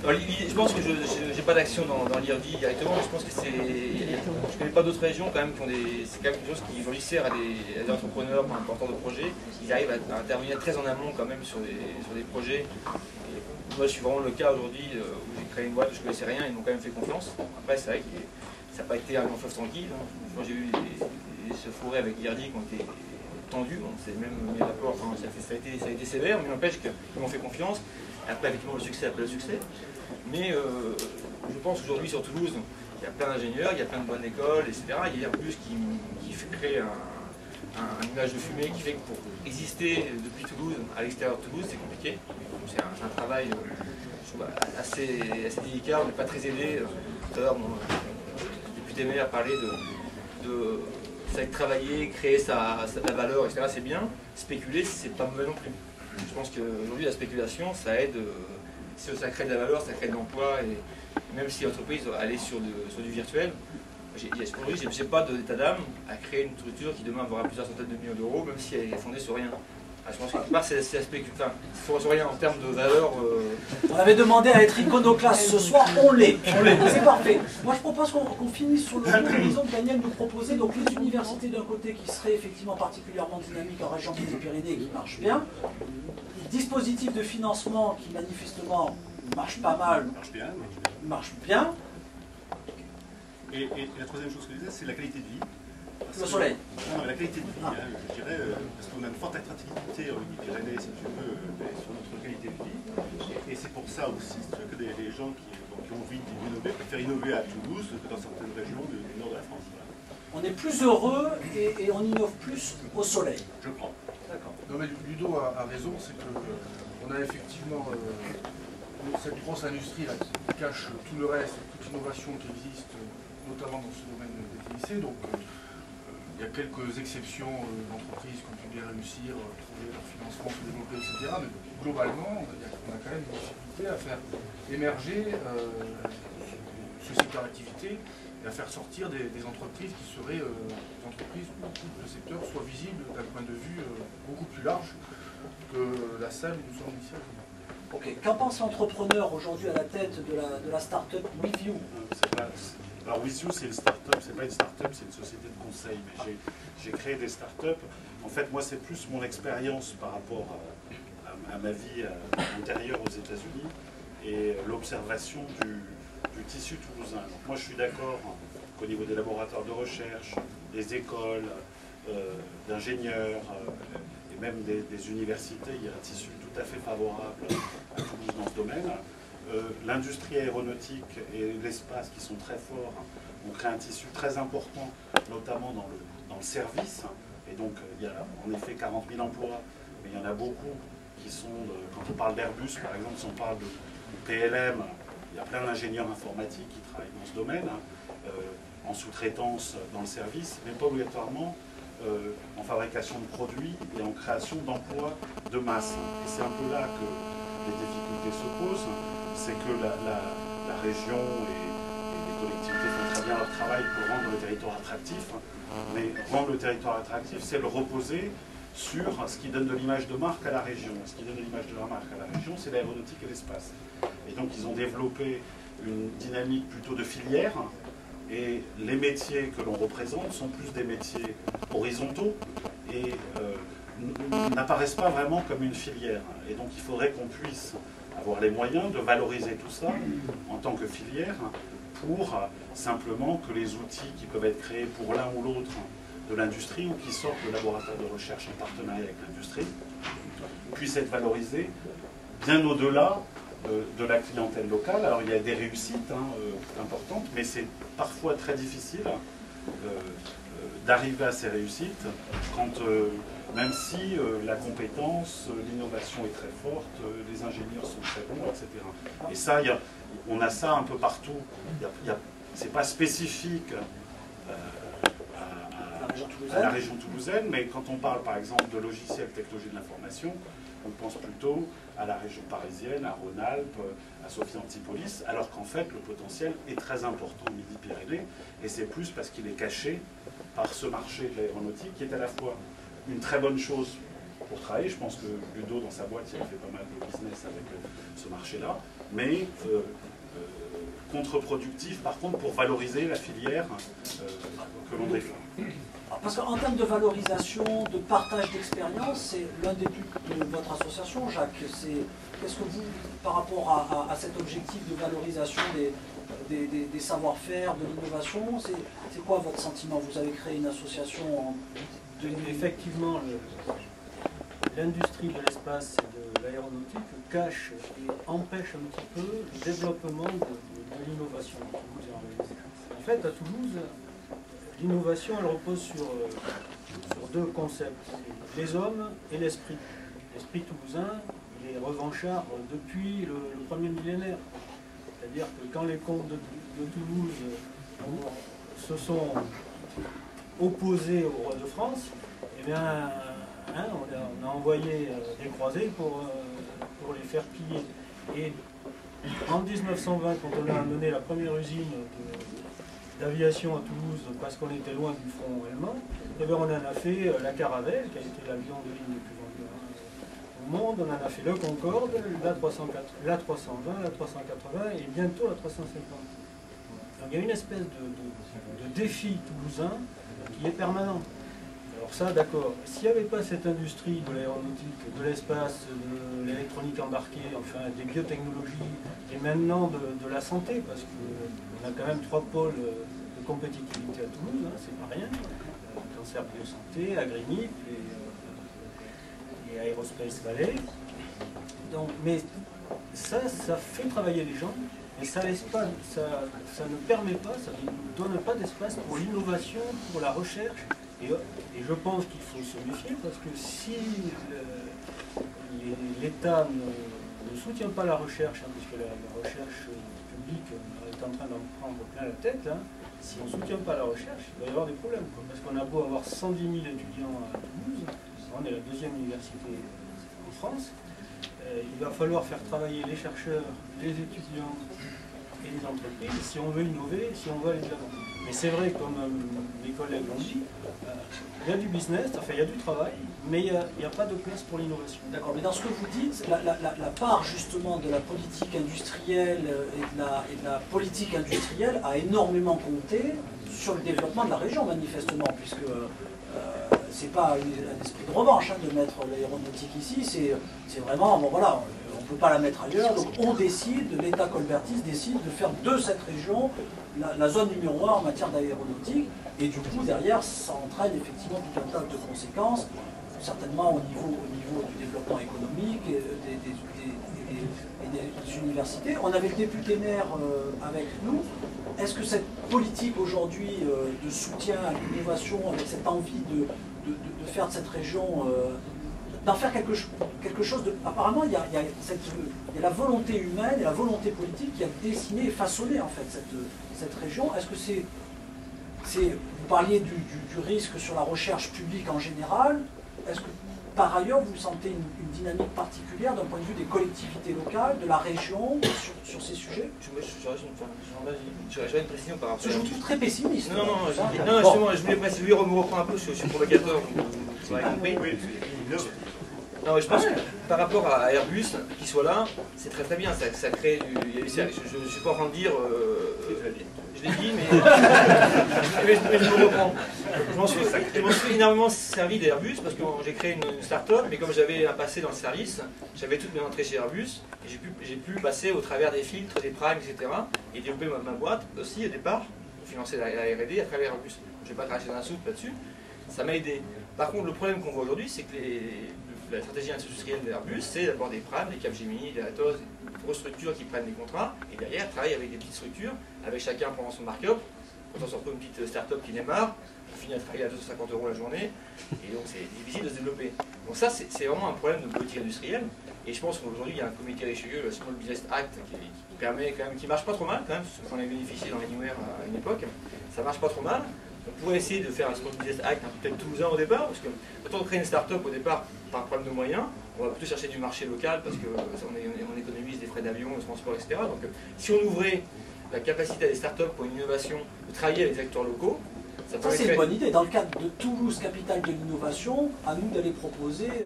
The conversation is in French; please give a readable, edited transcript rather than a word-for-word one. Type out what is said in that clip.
Alors, je pense que je n'ai pas d'action dans l'IRD directement, mais je pense que c'est. Je ne connais pas d'autres régions quand même qui ont des. C'est quand même quelque chose qui aujourd'hui sert à des entrepreneurs, à des porteurs de projets. Ils arrivent à intervenir très en amont quand même sur des projets. Et moi je suis vraiment le cas aujourd'hui où j'ai créé une boîte, je ne connaissais rien, ils m'ont quand même fait confiance. Après c'est vrai que ça n'a pas été un long fleuve tranquille. Moi j'ai eu ce fourré avec l'IRD qui ont été tendus, on s'est même mis d'accord, enfin, ça a été sévère, mais n'empêche qu'ils m'ont fait confiance. Après, effectivement, le succès appelle le succès. Mais je pense aujourd'hui sur Toulouse, il y a plein d'ingénieurs, il y a plein de bonnes écoles, etc. Il y a Airbus qui crée un nuage de fumée qui fait que pour exister depuis Toulouse, à l'extérieur de Toulouse, c'est compliqué. C'est un travail assez délicat, on n'est pas très aidé. Tout à l'heure, le député maire parlait de travailler, créer sa valeur, etc. C'est bien. Spéculer, c'est pas mauvais non plus. Je pense qu'aujourd'hui, la spéculation, ça aide, ça crée de la valeur, ça crée de l'emploi, et même si l'entreprise doit aller sur du virtuel, aujourd'hui, je n'ai pas d'état d'âme à créer une structure qui demain aura plusieurs centaines de millions d'euros, même si elle est fondée sur rien. Je pense que quelque part, c'est la spéculation, sur rien en termes de valeur. On avait demandé à être iconoclaste ce soir, on l'est. C'est parfait. Moi, je propose qu'on finisse sur le horizon que Daniel nous proposait. Donc, les universités d'un côté qui seraient effectivement particulièrement dynamiques en région Midi-Pyrénées et qui marchent bien. Les dispositifs de financement qui manifestement marchent pas mal. Marchent bien. Et la troisième chose que je disais, c'est la qualité de vie. Le soleil. Non, la qualité de vie, je dirais, parce qu'on a une forte attractivité en Midi-Pyrénées, si tu veux, sur notre qualité de vie. Et c'est pour ça aussi, si tu veux, que les gens qui ont envie d'innover préfèrent innover à Toulouse que dans certaines régions du nord de la France. Voilà. On est plus heureux et on innove plus au soleil. Je crois. D'accord. Non mais Ludo a raison, c'est qu'on a effectivement cette grosse industrie là, qui cache tout le reste, toute l'innovation qui existe, notamment dans ce domaine des TIC. Donc il y a quelques exceptions d'entreprises qui ont pu bien réussir, trouver leur financement, se développer, etc. Mais globalement, on a quand même une difficulté à faire émerger ce secteur d'activité et à faire sortir des entreprises qui seraient des entreprises où le secteur soit visible d'un point de vue beaucoup plus large que la salle où nous sommes ici. Ok. Qu'en pense l'entrepreneur aujourd'hui à la tête de la start-up WithYou? Alors WithYou, c'est une start-up, c'est pas une start-up, c'est une société de conseil. Mais j'ai créé des start-up. En fait, moi, c'est plus mon expérience par rapport à ma vie antérieure aux États-Unis et l'observation du tissu toulousain. Donc, moi, je suis d'accord qu'au niveau des laboratoires de recherche, des écoles, d'ingénieurs et même des universités, il y a un tissu tout à fait favorable à Toulouse dans ce domaine. L'industrie aéronautique et l'espace qui sont très forts ont créé un tissu très important, notamment dans le service. Et donc, il y a en effet 40 000 emplois, mais il y en a beaucoup qui sont, quand on parle d'Airbus, par exemple, si on parle de PLM, il y a plein d'ingénieurs informatiques qui travaillent dans ce domaine, en sous-traitance dans le service, mais pas obligatoirement en fabrication de produits et en création d'emplois de masse. Et c'est un peu là que les difficultés se posent, c'est que la région et les collectivités font très bien leur travail pour rendre le territoire attractif, mais rendre le territoire attractif, c'est le reposer sur ce qui donne de l'image de marque à la région. Ce qui donne de l'image de la marque à la région, c'est l'aéronautique et l'espace. Et donc ils ont développé une dynamique plutôt de filière, et les métiers que l'on représente sont plus des métiers horizontaux et n'apparaissent pas vraiment comme une filière. Et donc il faudrait qu'on puisse avoir les moyens de valoriser tout ça en tant que filière pour simplement que les outils qui peuvent être créés pour l'un ou l'autre de l'industrie ou qui sortent de laboratoires de recherche en partenariat avec l'industrie puissent être valorisés bien au-delà de la clientèle locale. Alors il y a des réussites importantes, mais c'est parfois très difficile d'arriver à ces réussites quand, même si la compétence, l'innovation est très forte, les ingénieurs sont très bons, etc. Et ça, on a ça un peu partout. C'est pas spécifique à la région toulousaine, mais quand on parle par exemple de logiciels, technologie de l'information, on pense plutôt à la région parisienne, à Rhône-Alpes, à Sophia Antipolis, alors qu'en fait le potentiel est très important en Midi-Pyrénées, et c'est plus parce qu'il est caché par ce marché de l'aéronautique qui est à la fois une très bonne chose pour travailler. Je pense que Ludo, dans sa boîte, il a fait pas mal de business avec ce marché-là. Mais contre-productif, par contre, pour valoriser la filière que l'on développe. Parce qu'en termes de valorisation, de partage d'expérience, c'est l'un des buts de votre association, Jacques. Qu'est-ce que vous, par rapport à cet objectif de valorisation des savoir-faire, de l'innovation, c'est quoi votre sentiment? Vous avez créé une association en 2000. Effectivement, l'industrie de l'espace et de l'aéronautique cache et empêche un petit peu le développement de l'innovation. En fait, à Toulouse, l'innovation, elle repose sur deux concepts, les hommes et l'esprit. L'esprit toulousain, il est revanchard depuis le premier millénaire. C'est-à-dire que quand les comtes de Toulouse se sont opposés au roi de France, eh bien, on a envoyé des croisés pour les faire piller. Et en 1920, quand on a amené la première usine d'aviation à Toulouse, parce qu'on était loin du front allemand, eh bien, on en a fait la Caravelle, qui a été l'avion de ligne le plus vendu au monde. On en a fait le Concorde, l'A320, l'A380 et bientôt la 350. Donc il y a une espèce de défi toulousain qui est permanent. Alors ça, d'accord. S'il n'y avait pas cette industrie de l'aéronautique, de l'espace, de l'électronique embarquée, enfin des biotechnologies, et maintenant de la santé, parce qu'on a quand même 3 pôles de compétitivité à Toulouse, hein, c'est pas rien. Cancer Biosanté, Agrinip et Aerospace Valley. Donc, mais ça fait travailler les gens, mais ça ne permet pas, ça ne donne pas d'espace pour l'innovation, pour la recherche. Et je pense qu'il faut se méfier parce que si l'État ne soutient pas la recherche, hein, puisque la recherche publique est en train d'en prendre plein la tête, hein, si on ne soutient pas la recherche, il va y avoir des problèmes. Parce qu'on a beau avoir 110 000 étudiants à Toulouse, on est la 2e université en France, il va falloir faire travailler les chercheurs, les étudiants et les entreprises si on veut innover, si on veut aller de l'avant. Mais c'est vrai, comme mes collègues l'ont dit, il y a du business, enfin il y a du travail, mais il n'y a pas de place pour l'innovation. D'accord, mais dans ce que vous dites, la part justement de la politique industrielle et de la politique industrielle a énormément compté sur le développement de la région, manifestement, puisque c'est pas un esprit de revanche hein, de mettre l'aéronautique ici, c'est vraiment, bon voilà, on ne peut pas la mettre ailleurs, donc on décide, l'État colbertiste décide de faire de cette région la zone numéro 1 en matière d'aéronautique, et du coup derrière ça entraîne effectivement tout un tas de conséquences, certainement au niveau du développement économique et des universités. On avait le député maire avec nous. Est-ce que cette politique aujourd'hui de soutien à l'innovation, avec cette envie de faire de cette région, d'en faire quelque chose de... Apparemment, il y a la volonté humaine et la volonté politique qui a dessiné et façonné en fait cette région. Est-ce que vous parliez du risque sur la recherche publique en général. Est-ce que par ailleurs vous sentez une dynamique particulière d'un point de vue des collectivités locales, de la région, sur ces sujets? J'aurais une précision par rapport à... Je vous trouve très pessimiste. Non, justement, je voulais préciser, lui, me reprend un peu, je suis provocateur, vous avez compris. Non, je pense que par rapport à Airbus, qu'il soit là, c'est très très bien, ça crée du... Je ne suis pas en train de dire... je l'ai dit, mais je me reprends. Je m'en suis énormément servi d'Airbus parce que j'ai créé une start-up, mais comme j'avais un passé dans le service, j'avais toutes mes entrées chez Airbus, et j'ai pu passer au travers des filtres, des primes, etc. et développer ma boîte aussi au départ, pour financer la R&D à travers Airbus. Je ne vais pas cracher dans la soupe là-dessus, ça m'a aidé. Par contre, le problème qu'on voit aujourd'hui, c'est que la stratégie industrielle d'Airbus, c'est d'avoir des primes, des Capgemini, des Atos, des grosses structures qui prennent des contrats, et derrière, travaillent avec des petites structures, avec chacun pendant son markup. Quand on se retrouve une petite start-up qui démarre, on finit à travailler à 250 € la journée, et donc c'est difficile de se développer. Donc ça, c'est vraiment un problème de politique industrielle, et je pense qu'aujourd'hui, il y a un comité Richelieu, le Small Business Act, qui permet quand même, qui marche pas trop mal quand même, parce qu'on a bénéficié dans l'annuaire à une époque, ça marche pas trop mal. On pourrait essayer de faire un Small Business Act peut-être toulousain au départ, parce que quand on crée une start-up au départ par un problème de moyens, on va plutôt chercher du marché local, parce qu'on économise des frais d'avion, de transport, etc. Donc si on ouvrait la capacité à des start-up pour une innovation de travailler avec les acteurs locaux, ça c'est une bonne idée. Dans le cadre de Toulouse, capitale de l'innovation, à nous d'aller proposer